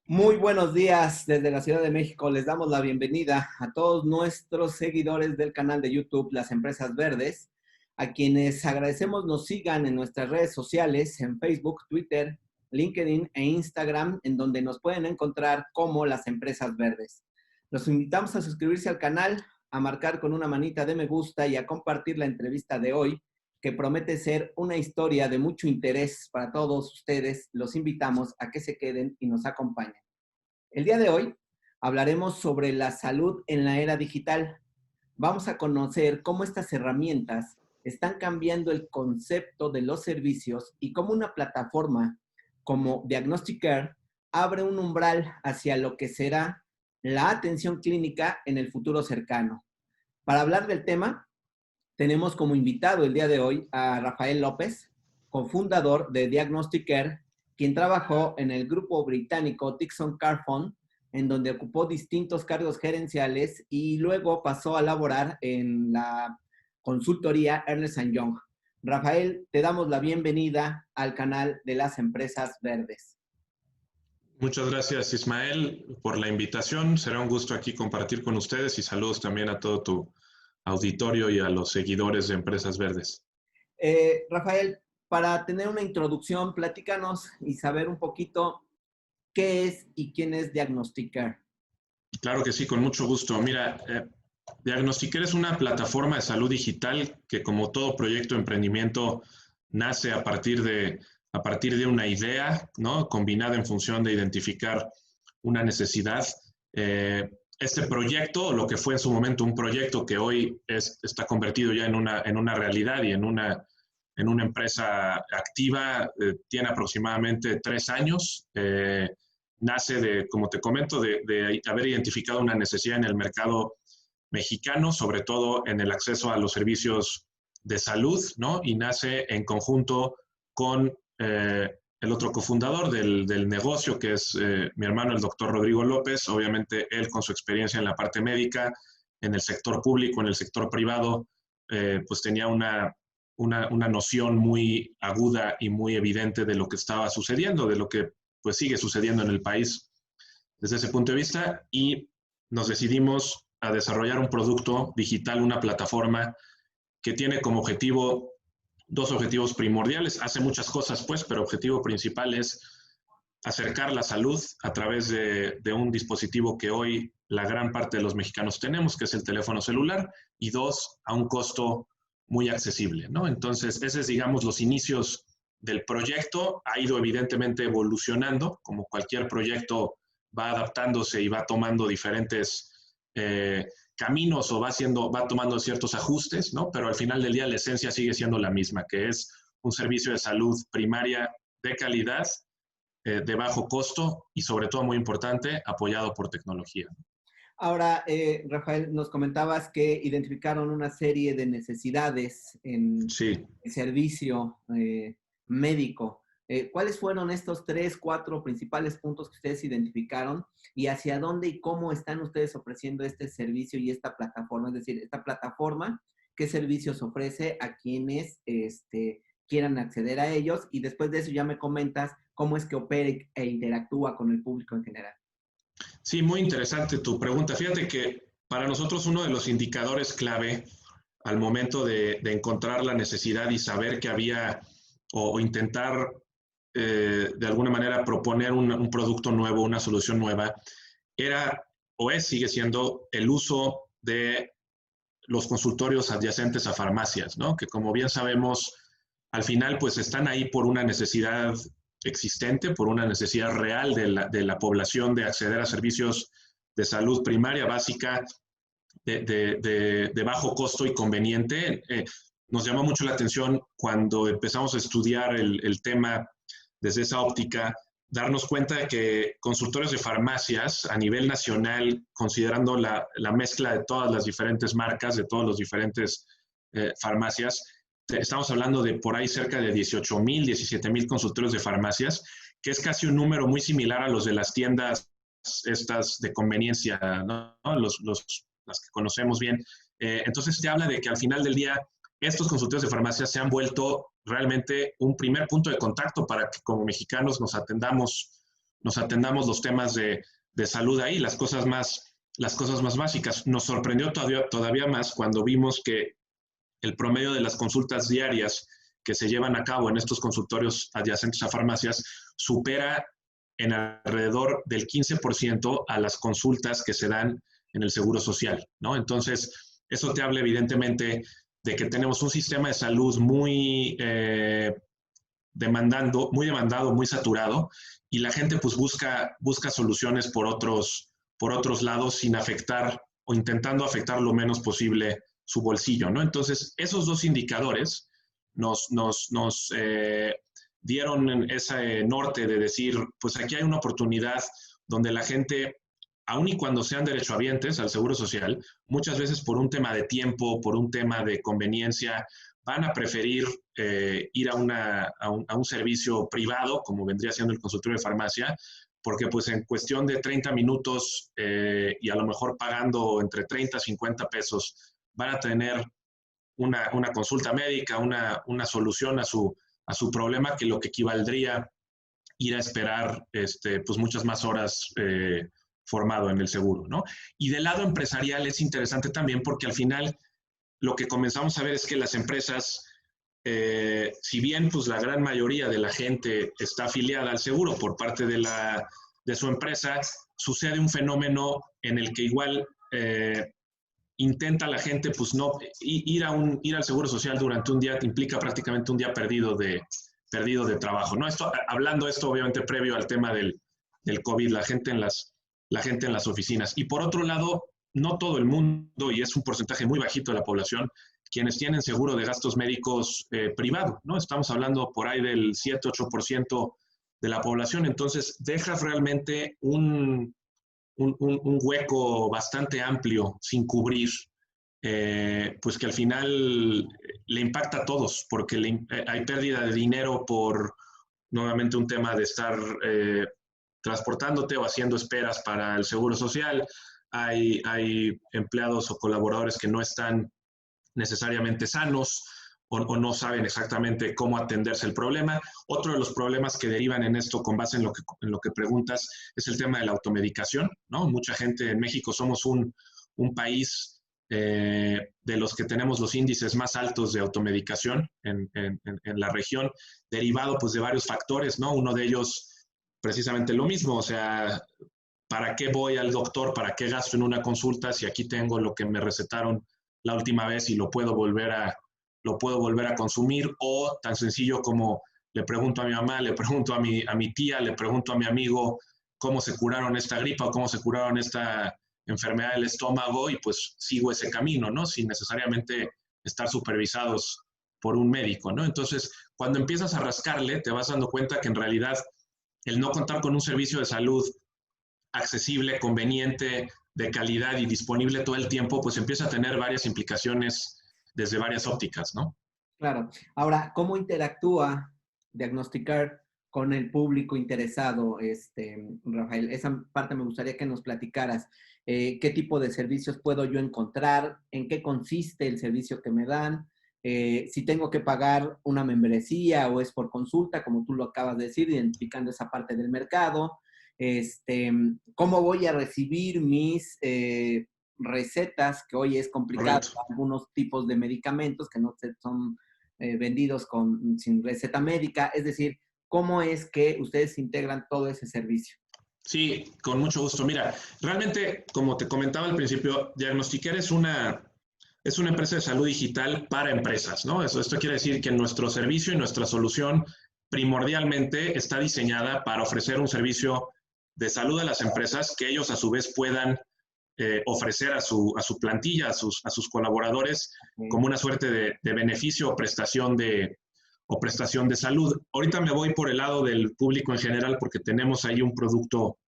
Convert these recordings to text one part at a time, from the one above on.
Muy buenos días desde la Ciudad de México. Les damos la bienvenida a todos nuestros seguidores del canal de YouTube Las Empresas Verdes, a quienes agradecemos nos sigan en nuestras redes sociales, en Facebook, Twitter, LinkedIn e Instagram, en donde nos pueden encontrar como Las Empresas Verdes. Los invitamos a suscribirse al canal, a marcar con una manita de me gusta y a compartir la entrevista de hoy, que promete ser una historia de mucho interés para todos ustedes. Los invitamos a que se queden y nos acompañen. El día de hoy hablaremos sobre la salud en la era digital. Vamos a conocer cómo estas herramientas están cambiando el concepto de los servicios y cómo una plataforma como Diagnostic Care abre un umbral hacia lo que será la atención clínica en el futuro cercano. Para hablar del tema, tenemos como invitado el día de hoy a Rafael López, cofundador de Diagnostic Care, quien trabajó en el grupo británico Dixon Carphone, en donde ocupó distintos cargos gerenciales y luego pasó a laborar en la consultoría Ernst & Young. Rafael, te damos la bienvenida al canal de Las Empresas Verdes. Muchas gracias, Ismael, por la invitación. Será un gusto aquí compartir con ustedes y saludos también a todo tu auditorio y a los seguidores de Empresas Verdes. Rafael, para tener una introducción, platícanos y saber un poquito qué es y quién es Diagnostic Care. Claro que sí, con mucho gusto. Mira, Diagnostic Care es una plataforma de salud digital que, como todo proyecto de emprendimiento, nace a partir de una idea, ¿no? Combinada en función de identificar una necesidad. Este proyecto, lo que fue en su momento un proyecto que hoy está convertido ya en una realidad y en una empresa activa, tiene aproximadamente 3 años. Nace de, como te comento, de haber identificado una necesidad en el mercado mexicano, sobre todo en el acceso a los servicios de salud, ¿no? Y nace en conjunto con el otro cofundador del negocio, que es mi hermano, el doctor Rodrigo López. Obviamente él, con su experiencia en la parte médica, en el sector público, en el sector privado, pues tenía una noción muy aguda y muy evidente de lo que estaba sucediendo, de lo que pues sigue sucediendo en el país desde ese punto de vista, y nos decidimos a desarrollar un producto digital, una plataforma que tiene como objetivo 2 objetivos primordiales. Hace muchas cosas, pues, pero objetivo principal es acercar la salud a través de un dispositivo que hoy la gran parte de los mexicanos tenemos, que es el teléfono celular, y 2, a un costo muy accesible, ¿no? Entonces, ese es, digamos, los inicios del proyecto. Ha ido evidentemente evolucionando, como cualquier proyecto va adaptándose y va tomando diferentes caminos o va tomando ciertos ajustes, ¿no? Pero al final del día la esencia sigue siendo la misma, que es un servicio de salud primaria de calidad, de bajo costo y, sobre todo, muy importante, apoyado por tecnología. Ahora, Rafael, nos comentabas que identificaron una serie de necesidades en Sí. el servicio médico. ¿Cuáles fueron estos 3, 4 principales puntos que ustedes identificaron y hacia dónde y cómo están ustedes ofreciendo este servicio y esta plataforma? Es decir, esta plataforma, ¿qué servicios ofrece a quienes quieran acceder a ellos? Y después de eso ya me comentas cómo es que opera e interactúa con el público en general. Sí, muy interesante tu pregunta. Fíjate que para nosotros uno de los indicadores clave al momento de encontrar la necesidad y saber que había o intentar de alguna manera proponer un producto nuevo, una solución nueva, era o sigue siendo el uso de los consultorios adyacentes a farmacias, ¿no? Que, como bien sabemos, al final pues están ahí por una necesidad existente, por una necesidad real de la población de acceder a servicios de salud primaria básica de bajo costo y conveniente. Nos llamó mucho la atención cuando empezamos a estudiar el tema desde esa óptica, darnos cuenta de que consultorios de farmacias a nivel nacional, considerando la mezcla de todas las diferentes marcas, de todas las diferentes farmacias, estamos hablando de por ahí cerca de 18,000, 17,000 consultorios de farmacias, que es casi un número muy similar a los de las tiendas estas de conveniencia, ¿no? Las que conocemos bien. Entonces te habla de que al final del día estos consultorios de farmacia se han vuelto realmente un primer punto de contacto para que como mexicanos nos atendamos nos atendamos los temas de salud ahí, las cosas más básicas. Nos sorprendió todavía más cuando vimos que el promedio de las consultas diarias que se llevan a cabo en estos consultorios adyacentes a farmacias supera en alrededor del 15% a las consultas que se dan en el Seguro Social, ¿no? Entonces, eso te habla evidentemente de que tenemos un sistema de salud muy demandado, muy saturado, y la gente pues busca soluciones por otros lados sin afectar o intentando afectar lo menos posible su bolsillo, ¿no? Entonces, esos dos indicadores nos dieron ese norte de decir, pues aquí hay una oportunidad donde la gente, aun y cuando sean derechohabientes al Seguro Social, muchas veces por un tema de tiempo, por un tema de conveniencia, van a preferir ir a un servicio privado, como vendría siendo el consultorio de farmacia, porque pues en cuestión de 30 minutos y a lo mejor pagando entre 30 y 50 pesos, van a tener una consulta médica, una solución a su problema, que lo que equivaldría ir a esperar pues muchas más horas formado en el seguro, ¿no? Y del lado empresarial es interesante también porque al final lo que comenzamos a ver es que las empresas, si bien pues la gran mayoría de la gente está afiliada al seguro por parte de su empresa, sucede un fenómeno en el que igual intenta la gente pues no ir al Seguro Social durante un día implica prácticamente un día perdido de trabajo, ¿no? Hablando esto obviamente previo al tema del COVID, la gente en las oficinas. Y por otro lado, no todo el mundo, y es un porcentaje muy bajito de la población, quienes tienen seguro de gastos médicos privado, ¿no? Estamos hablando por ahí del 7-8% de la población. Entonces, dejas realmente un hueco bastante amplio sin cubrir, pues que al final le impacta a todos, porque hay pérdida de dinero por, nuevamente, un tema de estar transportándote o haciendo esperas para el Seguro Social. Hay empleados o colaboradores que no están necesariamente sanos o no saben exactamente cómo atenderse el problema. Otro de los problemas que derivan en esto, con base en lo que preguntas, es el tema de la automedicación, ¿no? Mucha gente en México somos un país de los que tenemos los índices más altos de automedicación en la región, derivado pues de varios factores, ¿no? Uno de ellos, precisamente lo mismo, o sea, ¿para qué voy al doctor? ¿Para qué gasto en una consulta si aquí tengo lo que me recetaron la última vez y lo puedo volver a consumir? O tan sencillo como le pregunto a mi mamá, le pregunto a mi tía, le pregunto a mi amigo cómo se curaron esta gripa o cómo se curaron esta enfermedad del estómago, y pues sigo ese camino, ¿no? Sin necesariamente estar supervisados por un médico, ¿no? Entonces, cuando empiezas a rascarle, te vas dando cuenta que en realidad el no contar con un servicio de salud accesible, conveniente, de calidad y disponible todo el tiempo, pues empieza a tener varias implicaciones desde varias ópticas, ¿no? Claro. Ahora, ¿cómo interactúa diagnosticar con el público interesado, Rafael? Esa parte me gustaría que nos platicaras. ¿Qué tipo de servicios puedo yo encontrar? ¿En qué consiste el servicio que me dan? Si tengo que pagar una membresía o es por consulta, como tú lo acabas de decir, identificando esa parte del mercado. ¿Cómo voy a recibir mis recetas, que hoy es complicado, Correcto. algunos tipos de medicamentos que no son vendidos sin receta médica? Es decir, ¿cómo es que ustedes integran todo ese servicio? Sí, con mucho gusto. Mira, realmente, como te comentaba al principio, Diagnostiquer es una empresa de salud digital para empresas, ¿no? Esto quiere decir que nuestro servicio y nuestra solución primordialmente está diseñada para ofrecer un servicio de salud a las empresas que ellos a su vez puedan ofrecer a su plantilla, a sus colaboradores, como una suerte de beneficio o prestación de salud. Ahorita me voy por el lado del público en general porque tenemos ahí un producto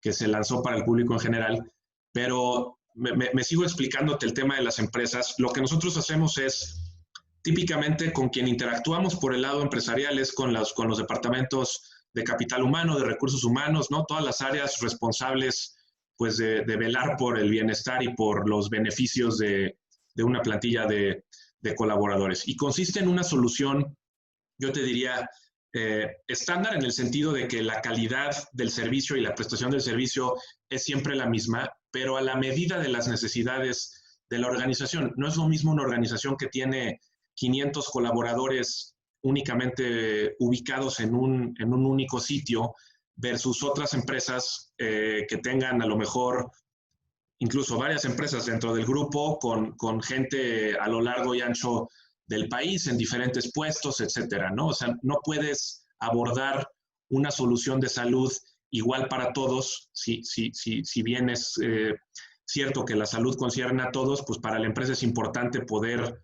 que se lanzó para el público en general, pero me sigo explicándote el tema de las empresas. Lo que nosotros hacemos es, típicamente con quien interactuamos por el lado empresarial es con los departamentos de capital humano, de recursos humanos, ¿no? Todas las áreas responsables pues de velar por el bienestar y por los beneficios de una plantilla de colaboradores. Y consiste en una solución, yo te diría, estándar en el sentido de que la calidad del servicio y la prestación del servicio es siempre la misma, pero a la medida de las necesidades de la organización. No es lo mismo una organización que tiene 500 colaboradores únicamente ubicados en un único sitio versus otras empresas que tengan a lo mejor incluso varias empresas dentro del grupo con gente a lo largo y ancho del país en diferentes puestos, etcétera, ¿no? O sea, no puedes abordar una solución de salud igual para todos, si bien es cierto que la salud concierne a todos, pues para la empresa es importante poder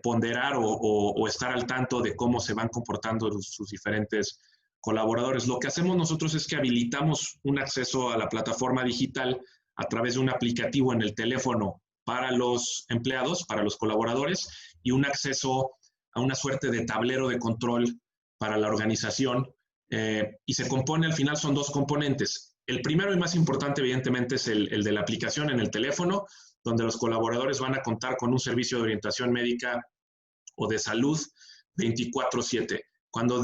ponderar o estar al tanto de cómo se van comportando sus diferentes colaboradores. Lo que hacemos nosotros es que habilitamos un acceso a la plataforma digital a través de un aplicativo en el teléfono para los empleados, para los colaboradores, y un acceso a una suerte de tablero de control para la organización. Y se compone, al final son dos componentes. El primero y más importante, evidentemente, es el de la aplicación en el teléfono, donde los colaboradores van a contar con un servicio de orientación médica o de salud 24/7. Cuando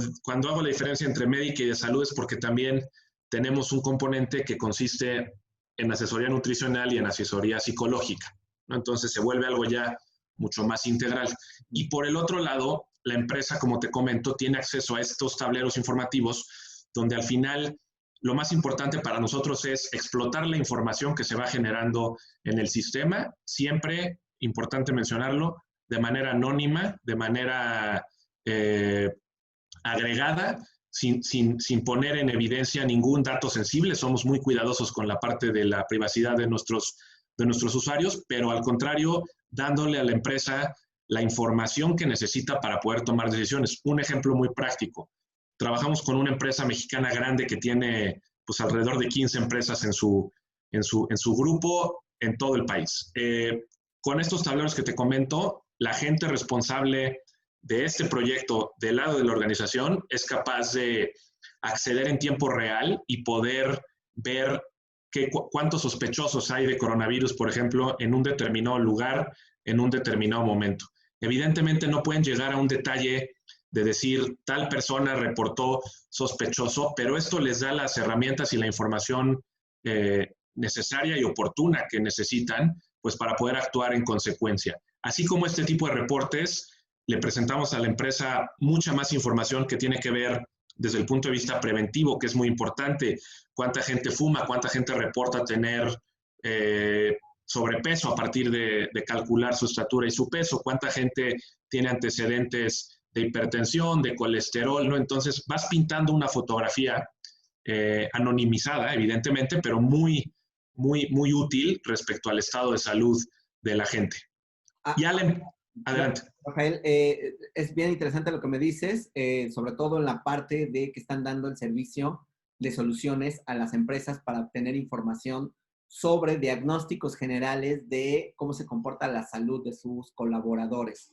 hago la diferencia entre médica y de salud es porque también tenemos un componente que consiste en asesoría nutricional y en asesoría psicológica, ¿no? Entonces se vuelve algo ya mucho más integral. Y por el otro lado, la empresa, como te comento, tiene acceso a estos tableros informativos donde al final lo más importante para nosotros es explotar la información que se va generando en el sistema, siempre, importante mencionarlo, de manera anónima, de manera agregada, sin poner en evidencia ningún dato sensible. Somos muy cuidadosos con la parte de la privacidad de nuestros usuarios, pero al contrario, dándole a la empresa la información que necesita para poder tomar decisiones. Un ejemplo muy práctico. Trabajamos con una empresa mexicana grande que tiene pues, alrededor de 15 empresas en su grupo en todo el país. Con estos tableros que te comento, la gente responsable de este proyecto del lado de la organización es capaz de acceder en tiempo real y poder ver cuántos sospechosos hay de coronavirus, por ejemplo, en un determinado lugar, en un determinado momento. Evidentemente no pueden llegar a un detalle de decir tal persona reportó sospechoso, pero esto les da las herramientas y la información necesaria y oportuna que necesitan pues, para poder actuar en consecuencia. Así como este tipo de reportes, le presentamos a la empresa mucha más información que tiene que ver desde el punto de vista preventivo, que es muy importante. Cuánta gente fuma, cuánta gente reporta tener sobrepeso a partir de calcular su estatura y su peso, cuánta gente tiene antecedentes de hipertensión, de colesterol, ¿no? Entonces vas pintando una fotografía anonimizada, evidentemente, pero muy útil respecto al estado de salud de la gente. Y adelante. Rafael, es bien interesante lo que me dices, sobre todo en la parte de que están dando el servicio de soluciones a las empresas para obtener información sobre diagnósticos generales de cómo se comporta la salud de sus colaboradores.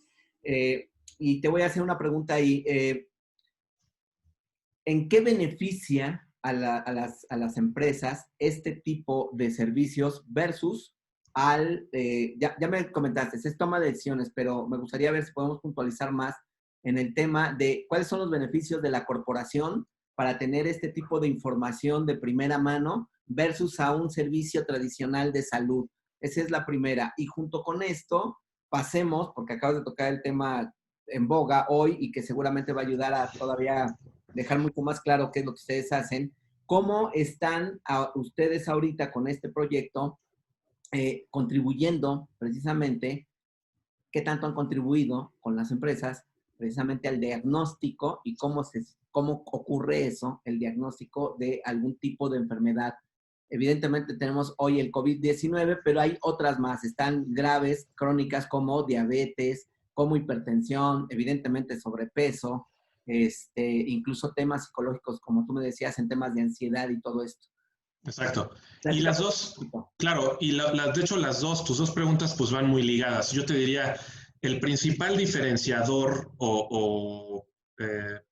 Y te voy a hacer una pregunta ahí. ¿En qué beneficia a las empresas este tipo de servicios versus ya me comentaste, es toma de decisiones, pero me gustaría ver si podemos puntualizar más en el tema de cuáles son los beneficios de la corporación para tener este tipo de información de primera mano versus a un servicio tradicional de salud. Esa es la primera. Y junto con esto, pasemos, porque acabas de tocar el tema en boga hoy y que seguramente va a ayudar a todavía dejar mucho más claro qué es lo que ustedes hacen. ¿Cómo están ustedes ahorita con este proyecto contribuyendo precisamente, qué tanto han contribuido con las empresas precisamente al diagnóstico y cómo ocurre eso, el diagnóstico de algún tipo de enfermedad? Evidentemente tenemos hoy el COVID-19, pero hay otras más, están graves, crónicas como diabetes, como hipertensión, evidentemente sobrepeso, incluso temas psicológicos, como tú me decías, en temas de ansiedad y todo esto. Exacto. Y las dos, claro, y de hecho tus dos preguntas pues van muy ligadas. Yo te diría, el principal diferenciador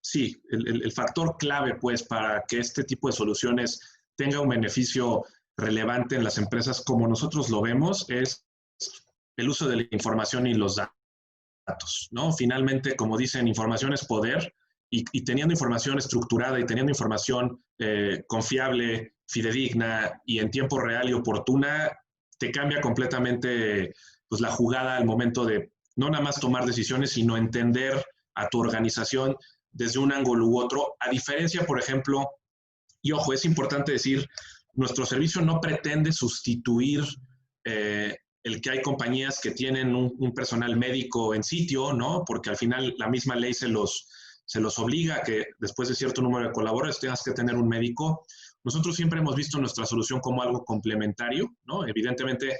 sí, el factor clave pues para que este tipo de soluciones tenga un beneficio relevante en las empresas como nosotros lo vemos es el uso de la información y los datos, ¿no? Finalmente, como dicen, información es poder y teniendo información estructurada y teniendo información confiable, fidedigna y en tiempo real y oportuna, te cambia completamente pues, la jugada al momento de no nada más tomar decisiones, sino entender a tu organización desde un ángulo u otro. A diferencia, por ejemplo, y ojo, es importante decir, nuestro servicio no pretende sustituir el que hay compañías que tienen un personal médico en sitio, ¿no? Porque al final la misma ley se los obliga a que después de cierto número de colaboradores tengas que tener un médico. Nosotros siempre hemos visto nuestra solución como algo complementario, ¿no? Evidentemente,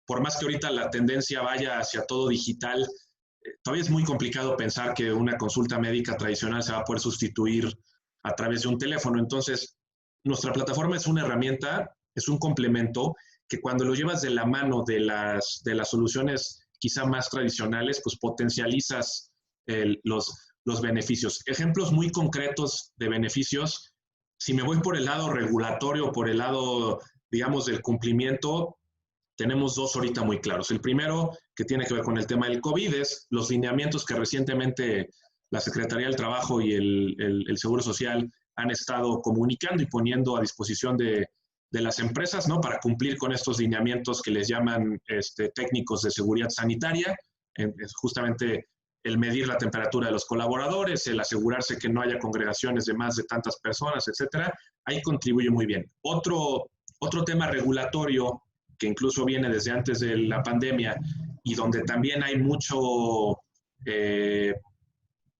por más que ahorita la tendencia vaya hacia todo digital, todavía es muy complicado pensar que una consulta médica tradicional se va a poder sustituir a través de un teléfono. Entonces, nuestra plataforma es una herramienta, es un complemento que cuando lo llevas de la mano de las soluciones quizá más tradicionales, pues potencializas los beneficios. Ejemplos muy concretos de beneficios, si me voy por el lado regulatorio, por el lado, digamos, del cumplimiento, tenemos dos ahorita muy claros. El primero, que tiene que ver con el tema del COVID, es los lineamientos que recientemente la Secretaría del Trabajo y el Seguro Social han estado comunicando y poniendo a disposición de las empresas, ¿no? Para cumplir con estos lineamientos que les llaman técnicos de seguridad sanitaria, justamente el medir la temperatura de los colaboradores, el asegurarse que no haya congregaciones de más de tantas personas, etcétera. Ahí contribuye muy bien. Otro tema regulatorio que incluso viene desde antes de la pandemia y donde también hay mucho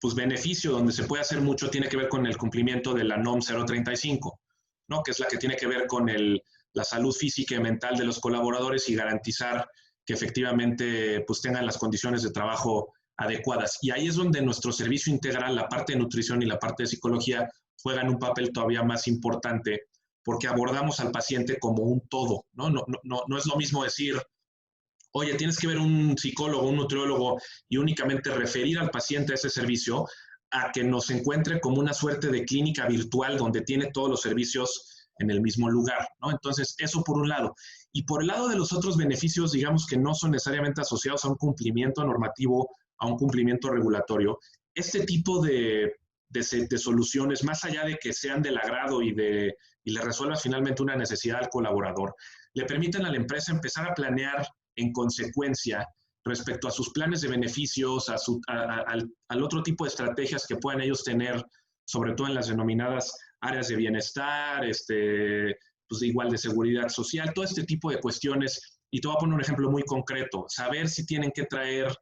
pues beneficio, donde se puede hacer mucho, tiene que ver con el cumplimiento de la NOM 035, ¿no? Que es la que tiene que ver con la salud física y mental de los colaboradores y garantizar que efectivamente pues, tengan las condiciones de trabajo adecuadas. Y ahí es donde nuestro servicio integral, la parte de nutrición y la parte de psicología, juegan un papel todavía más importante porque abordamos al paciente como un todo, ¿no? No es lo mismo decir, oye, tienes que ver un psicólogo, un nutriólogo y únicamente referir al paciente a ese servicio, a que nos encuentre como una suerte de clínica virtual donde tiene todos los servicios en el mismo lugar, ¿no? Entonces, eso por un lado. Y por el lado de los otros beneficios, digamos que no son necesariamente asociados a un cumplimiento normativo, a un cumplimiento regulatorio, este tipo de soluciones, más allá de que sean del agrado y le resuelvan finalmente una necesidad al colaborador, le permiten a la empresa empezar a planear en consecuencia respecto a sus planes de beneficios, al otro tipo de estrategias que puedan ellos tener, sobre todo en las denominadas áreas de bienestar, pues igual de seguridad social, todo este tipo de cuestiones. Y te voy a poner un ejemplo muy concreto, saber si tienen que traer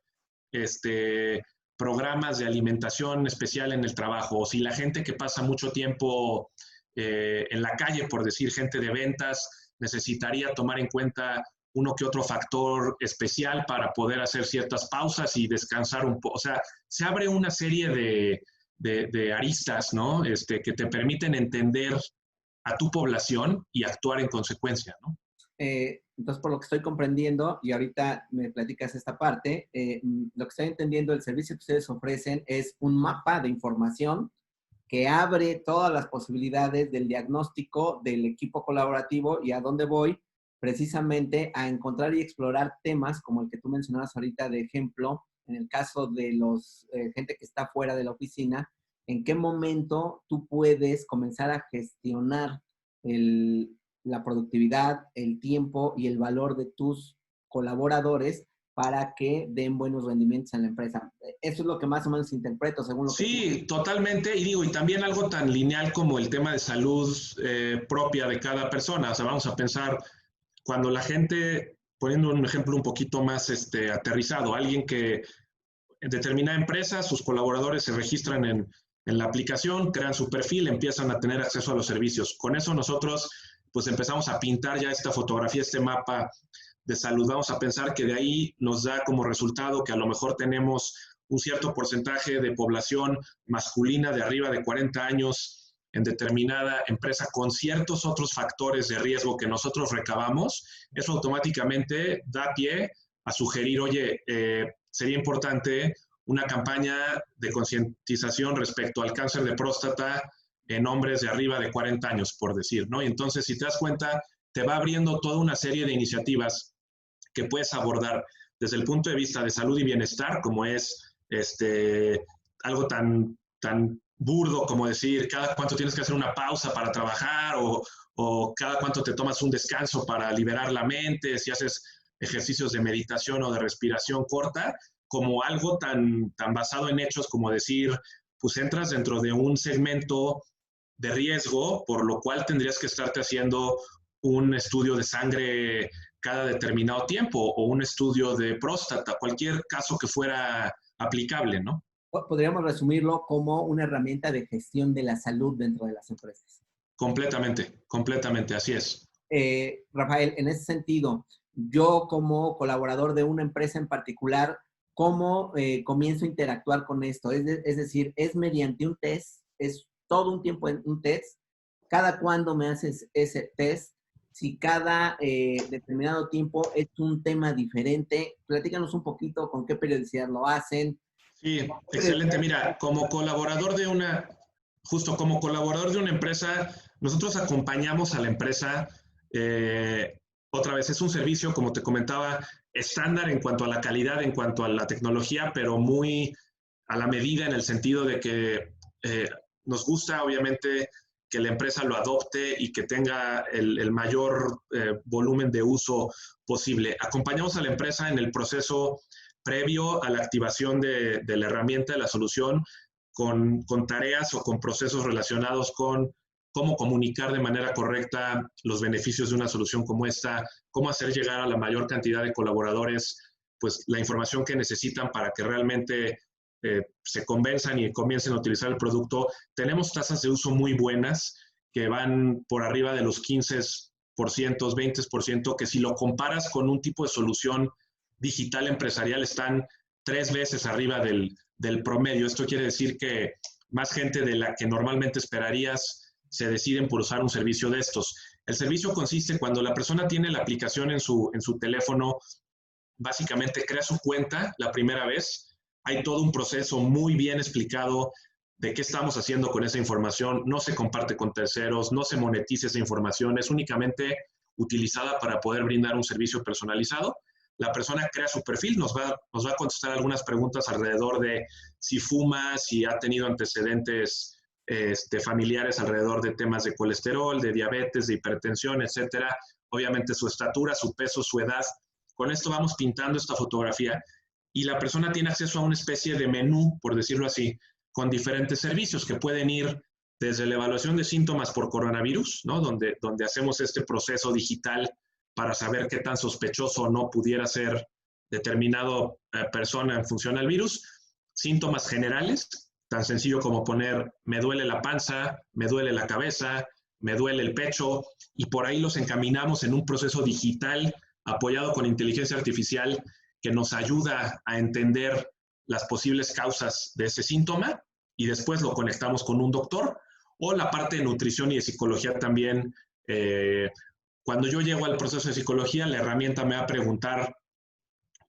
programas de alimentación especial en el trabajo, o si la gente que pasa mucho tiempo en la calle, por decir gente de ventas, necesitaría tomar en cuenta uno que otro factor especial para poder hacer ciertas pausas y descansar un poco. O sea, se abre una serie de aristas, ¿no? Que te permiten entender a tu población y actuar en consecuencia, ¿no? Entonces, por lo que estoy comprendiendo, y ahorita me platicas esta parte, lo que estoy entendiendo, el servicio que ustedes ofrecen es un mapa de información que abre todas las posibilidades del diagnóstico del equipo colaborativo y a dónde voy precisamente a encontrar y explorar temas como el que tú mencionabas ahorita de ejemplo, en el caso de los gente que está fuera de la oficina, en qué momento tú puedes comenzar a gestionar la productividad, el tiempo y el valor de tus colaboradores para que den buenos rendimientos en la empresa. Eso es lo que más o menos interpreto según lo que... Sí, totalmente. Y digo, y también algo tan lineal como el tema de salud propia de cada persona. O sea, vamos a pensar, cuando la gente, poniendo un ejemplo un poquito más aterrizado, alguien que en determinada empresa, sus colaboradores se registran en la aplicación, crean su perfil, empiezan a tener acceso a los servicios. Con eso nosotros pues empezamos a pintar ya esta fotografía, este mapa de salud. Vamos a pensar que de ahí nos da como resultado que a lo mejor tenemos un cierto porcentaje de población masculina de arriba de 40 años en determinada empresa con ciertos otros factores de riesgo que nosotros recabamos. Eso automáticamente da pie a sugerir, oye, sería importante una campaña de concientización respecto al cáncer de próstata en hombres de arriba de 40 años, por decir, ¿no? Y entonces, si te das cuenta, te va abriendo toda una serie de iniciativas que puedes abordar desde el punto de vista de salud y bienestar, como es algo tan burdo como decir cada cuánto tienes que hacer una pausa para trabajar o cada cuánto te tomas un descanso para liberar la mente, si haces ejercicios de meditación o de respiración corta, como algo tan basado en hechos como decir, pues entras dentro de un segmento de riesgo, por lo cual tendrías que estarte haciendo un estudio de sangre cada determinado tiempo o un estudio de próstata, cualquier caso que fuera aplicable, ¿no? Podríamos resumirlo como una herramienta de gestión de la salud dentro de las empresas. Completamente, completamente, así es. Rafael, en ese sentido, yo como colaborador de una empresa en particular, ¿cómo comienzo a interactuar con esto? Es decir, es mediante un test, es todo un tiempo en un test. ¿Cada cuándo me haces ese test? Si cada determinado tiempo es un tema diferente, platícanos un poquito con qué periodicidad lo hacen. Sí, excelente. Mira, justo como colaborador de una empresa, nosotros acompañamos a la empresa. Otra vez, es un servicio, como te comentaba, estándar en cuanto a la calidad, en cuanto a la tecnología, pero muy a la medida en el sentido de que nos gusta, obviamente, que la empresa lo adopte y que tenga el mayor volumen de uso posible. Acompañamos a la empresa en el proceso previo a la activación de la herramienta, de la solución, con tareas o con procesos relacionados con cómo comunicar de manera correcta los beneficios de una solución como esta, cómo hacer llegar a la mayor cantidad de colaboradores pues la información que necesitan para que realmente se convenzan y comiencen a utilizar el producto. Tenemos tasas de uso muy buenas que van por arriba de los 15%, 20%, que si lo comparas con un tipo de solución digital empresarial están 3 veces arriba del promedio. Esto quiere decir que más gente de la que normalmente esperarías se deciden por usar un servicio de estos. El servicio consiste cuando la persona tiene la aplicación en su teléfono, básicamente crea su cuenta la primera vez. Hay todo un proceso muy bien explicado de qué estamos haciendo con esa información. No se comparte con terceros, no se monetiza esa información, es únicamente utilizada para poder brindar un servicio personalizado. La persona crea su perfil, nos va a contestar algunas preguntas alrededor de si fuma, si ha tenido antecedentes familiares alrededor de temas de colesterol, de diabetes, de hipertensión, etcétera. Obviamente su estatura, su peso, su edad. Con esto vamos pintando esta fotografía y la persona tiene acceso a una especie de menú, por decirlo así, con diferentes servicios que pueden ir desde la evaluación de síntomas por coronavirus, ¿no? donde hacemos este proceso digital para saber qué tan sospechoso o no pudiera ser determinado persona en función al virus, síntomas generales, tan sencillo como poner me duele la panza, me duele la cabeza, me duele el pecho, y por ahí los encaminamos en un proceso digital apoyado con inteligencia artificial que nos ayuda a entender las posibles causas de ese síntoma y después lo conectamos con un doctor, o la parte de nutrición y de psicología también. Cuando yo llego al proceso de psicología, la herramienta me va a preguntar,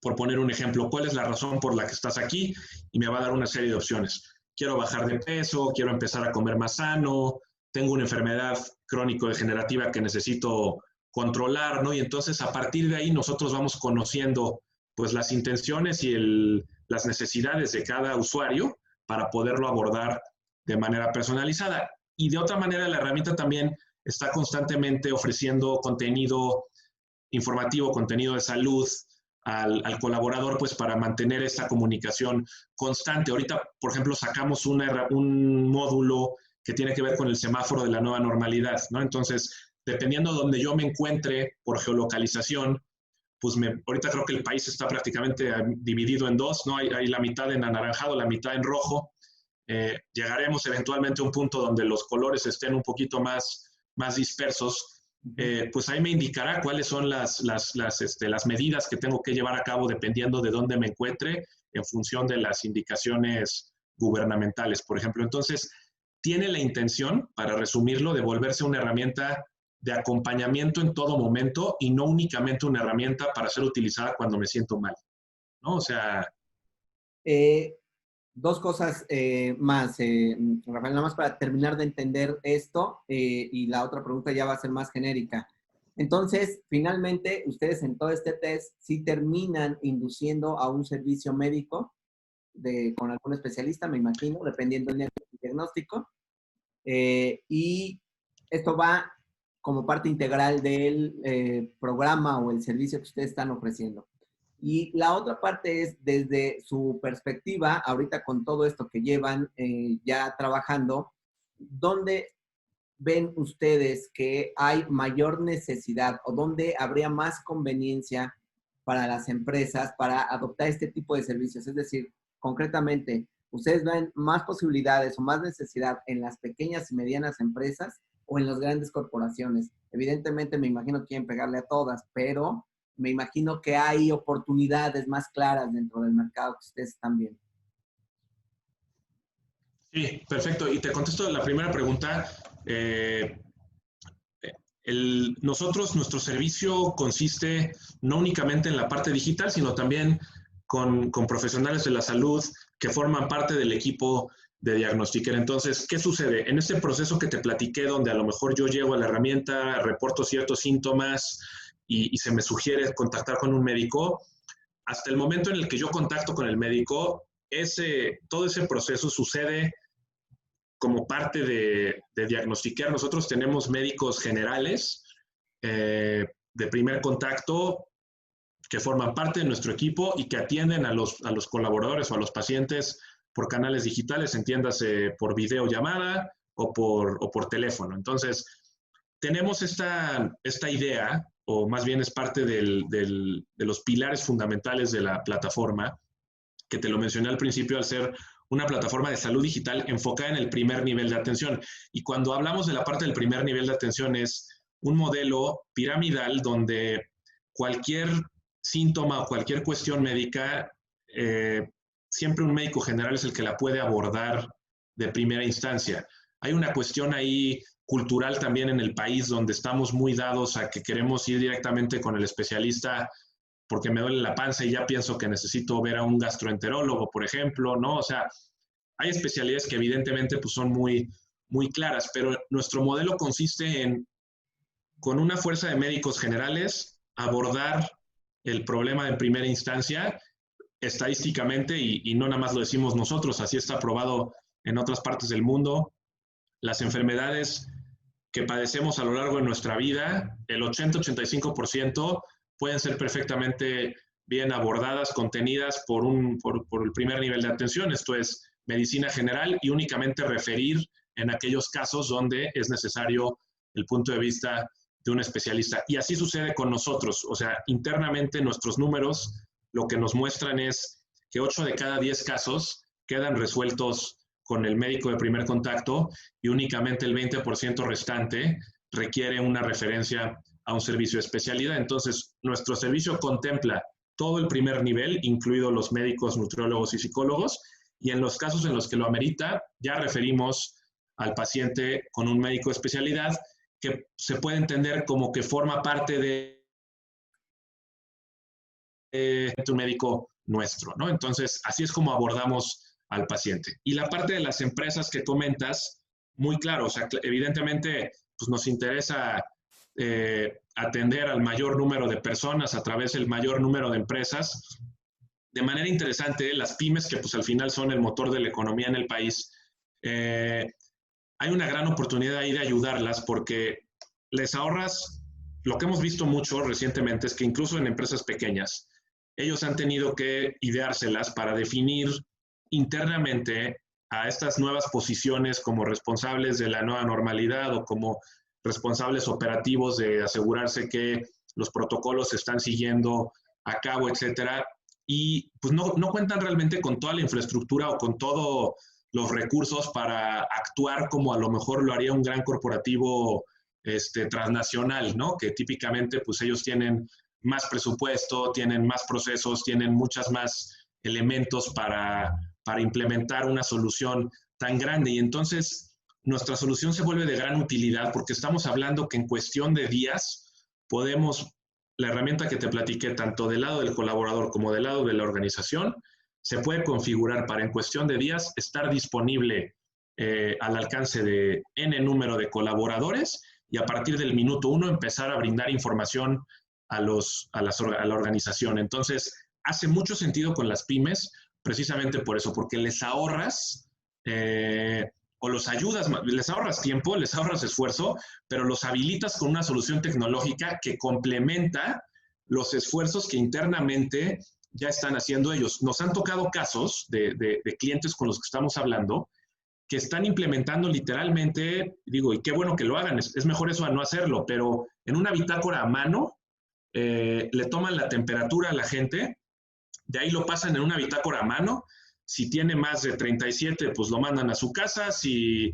por poner un ejemplo, ¿cuál es la razón por la que estás aquí? Y me va a dar una serie de opciones. Quiero bajar de peso, quiero empezar a comer más sano, tengo una enfermedad crónico-degenerativa que necesito controlar, ¿no? Y entonces a partir de ahí nosotros vamos conociendo pues las intenciones y las necesidades de cada usuario para poderlo abordar de manera personalizada. Y de otra manera la herramienta también está constantemente ofreciendo contenido informativo, contenido de salud al colaborador, pues para mantener esta comunicación constante. Ahorita, por ejemplo, sacamos un módulo que tiene que ver con el semáforo de la nueva normalidad, ¿no? Entonces, dependiendo de donde yo me encuentre por geolocalización, pues ahorita creo que el país está prácticamente dividido en dos, ¿no? Hay la mitad en anaranjado, la mitad en rojo. Llegaremos eventualmente a un punto donde los colores estén un poquito más dispersos. Pues ahí me indicará cuáles son las medidas que tengo que llevar a cabo dependiendo de dónde me encuentre en función de las indicaciones gubernamentales, por ejemplo. Entonces, tiene la intención, para resumirlo, de volverse una herramienta de acompañamiento en todo momento y no únicamente una herramienta para ser utilizada cuando me siento mal, ¿no? O sea... Dos cosas más, Rafael, nada más para terminar de entender esto y la otra pregunta ya va a ser más genérica. Entonces, finalmente, ustedes en todo este test sí terminan induciendo a un servicio médico con algún especialista, me imagino, dependiendo del diagnóstico. Y esto va como parte integral del programa o el servicio que ustedes están ofreciendo. Y la otra parte es desde su perspectiva, ahorita con todo esto que llevan ya trabajando, ¿dónde ven ustedes que hay mayor necesidad o dónde habría más conveniencia para las empresas para adoptar este tipo de servicios? Es decir, concretamente, ¿ustedes ven más posibilidades o más necesidad en las pequeñas y medianas empresas o en las grandes corporaciones? Evidentemente, me imagino que quieren pegarle a todas, pero me imagino que hay oportunidades más claras dentro del mercado que ustedes están viendo. Sí, perfecto. Y te contesto la primera pregunta. Nuestro servicio consiste no únicamente en la parte digital, sino también con profesionales de la salud que forman parte del equipo de Diagnostiquer. Entonces, ¿qué sucede? En este proceso que te platiqué, donde a lo mejor yo llego a la herramienta, reporto ciertos síntomas y se me sugiere contactar con un médico, hasta el momento en el que yo contacto con el médico, todo ese proceso sucede como parte de Diagnostiquer. Nosotros tenemos médicos generales de primer contacto que forman parte de nuestro equipo y que atienden a los colaboradores o a los pacientes por canales digitales, entiéndase por videollamada o por teléfono. Entonces, tenemos esta idea, o más bien es parte de los pilares fundamentales de la plataforma, que te lo mencioné al principio, al ser una plataforma de salud digital enfocada en el primer nivel de atención. Y cuando hablamos de la parte del primer nivel de atención, es un modelo piramidal donde cualquier síntoma o cualquier cuestión médica, siempre un médico general es el que la puede abordar de primera instancia. Hay una cuestión ahí cultural también en el país donde estamos muy dados a que queremos ir directamente con el especialista porque me duele la panza y ya pienso que necesito ver a un gastroenterólogo, por ejemplo, ¿no? O sea, hay especialidades que evidentemente pues, son muy, muy claras, pero nuestro modelo consiste en, con una fuerza de médicos generales, abordar el problema en primera instancia estadísticamente y no nada más lo decimos nosotros, así está probado en otras partes del mundo. Las enfermedades que padecemos a lo largo de nuestra vida, el 80-85% pueden ser perfectamente bien abordadas, contenidas por el primer nivel de atención, esto es medicina general, y únicamente referir en aquellos casos donde es necesario el punto de vista de un especialista. Y así sucede con nosotros, o sea, internamente nuestros números lo que nos muestran es que 8 de cada 10 casos quedan resueltos con el médico de primer contacto y únicamente el 20% restante requiere una referencia a un servicio de especialidad. Entonces, nuestro servicio contempla todo el primer nivel, incluidos los médicos, nutriólogos y psicólogos, y en los casos en los que lo amerita, ya referimos al paciente con un médico de especialidad que se puede entender como que forma parte de un médico nuestro, ¿no? Entonces, así es como abordamos al paciente. Y la parte de las empresas que comentas, muy claro, o sea, evidentemente pues nos interesa atender al mayor número de personas a través del mayor número de empresas. De manera interesante, las pymes, que pues al final son el motor de la economía en el país, hay una gran oportunidad ahí de ayudarlas porque les ahorras, lo que hemos visto mucho recientemente es que incluso en empresas pequeñas, ellos han tenido que ideárselas para definir internamente a estas nuevas posiciones como responsables de la nueva normalidad o como responsables operativos de asegurarse que los protocolos se están siguiendo a cabo, etcétera. Y pues no cuentan realmente con toda la infraestructura o con todos los recursos para actuar como a lo mejor lo haría un gran corporativo transnacional, ¿no? Que típicamente pues ellos tienen más presupuesto, tienen más procesos, tienen muchas más elementos para implementar una solución tan grande. Y entonces nuestra solución se vuelve de gran utilidad porque estamos hablando que en cuestión de días podemos, la herramienta que te platiqué, tanto del lado del colaborador como del lado de la organización, se puede configurar para en cuestión de días estar disponible al alcance de N número de colaboradores y a partir del minuto 1 empezar a brindar información a la organización. Entonces, hace mucho sentido con las pymes, precisamente por eso, porque les ahorras o los ayudas, les ahorras tiempo, les ahorras esfuerzo, pero los habilitas con una solución tecnológica que complementa los esfuerzos que internamente ya están haciendo ellos. Nos han tocado casos de clientes con los que estamos hablando que están implementando literalmente, digo, y qué bueno que lo hagan, es mejor eso a no hacerlo, pero en una bitácora a mano, le toman la temperatura a la gente, de ahí lo pasan en una bitácora a mano, si tiene más de 37, pues lo mandan a su casa, si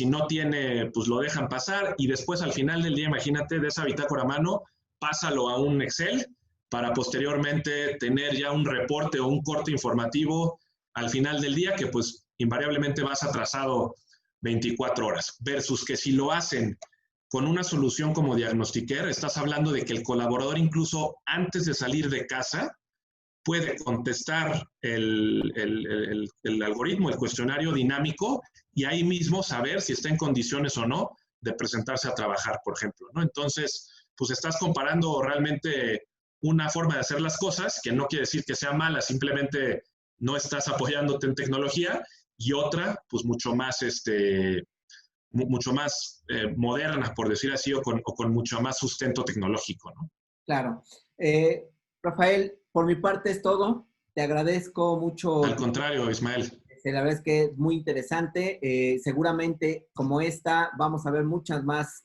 no tiene, pues lo dejan pasar, y después al final del día, imagínate, de esa bitácora a mano, pásalo a un Excel para posteriormente tener ya un reporte o un corte informativo al final del día que pues invariablemente vas atrasado 24 horas, versus que si lo hacen con una solución como Diagnostiquer, estás hablando de que el colaborador incluso antes de salir de casa puede contestar el algoritmo, el cuestionario dinámico, y ahí mismo saber si está en condiciones o no de presentarse a trabajar, por ejemplo, ¿no? Entonces, pues estás comparando realmente una forma de hacer las cosas, que no quiere decir que sea mala, simplemente no estás apoyándote en tecnología, y otra, pues mucho más, mucho más moderna, por decir así, o con mucho más sustento tecnológico, ¿no? Claro. Rafael, por mi parte es todo. Te agradezco mucho. Al contrario, Ismael. La verdad es que es muy interesante. Seguramente, como esta, vamos a ver muchas más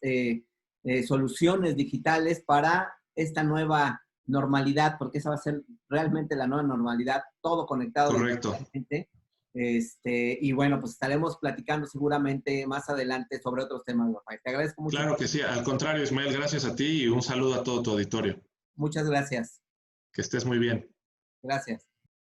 soluciones digitales para esta nueva normalidad, porque esa va a ser realmente la nueva normalidad, todo conectado. Correcto. Y bueno, pues estaremos platicando seguramente más adelante sobre otros temas, Rafael. Te agradezco mucho. Claro que sí. Al contrario, Ismael, gracias a ti y un saludo a todo tu auditorio. Muchas gracias. Que estés muy bien. Gracias.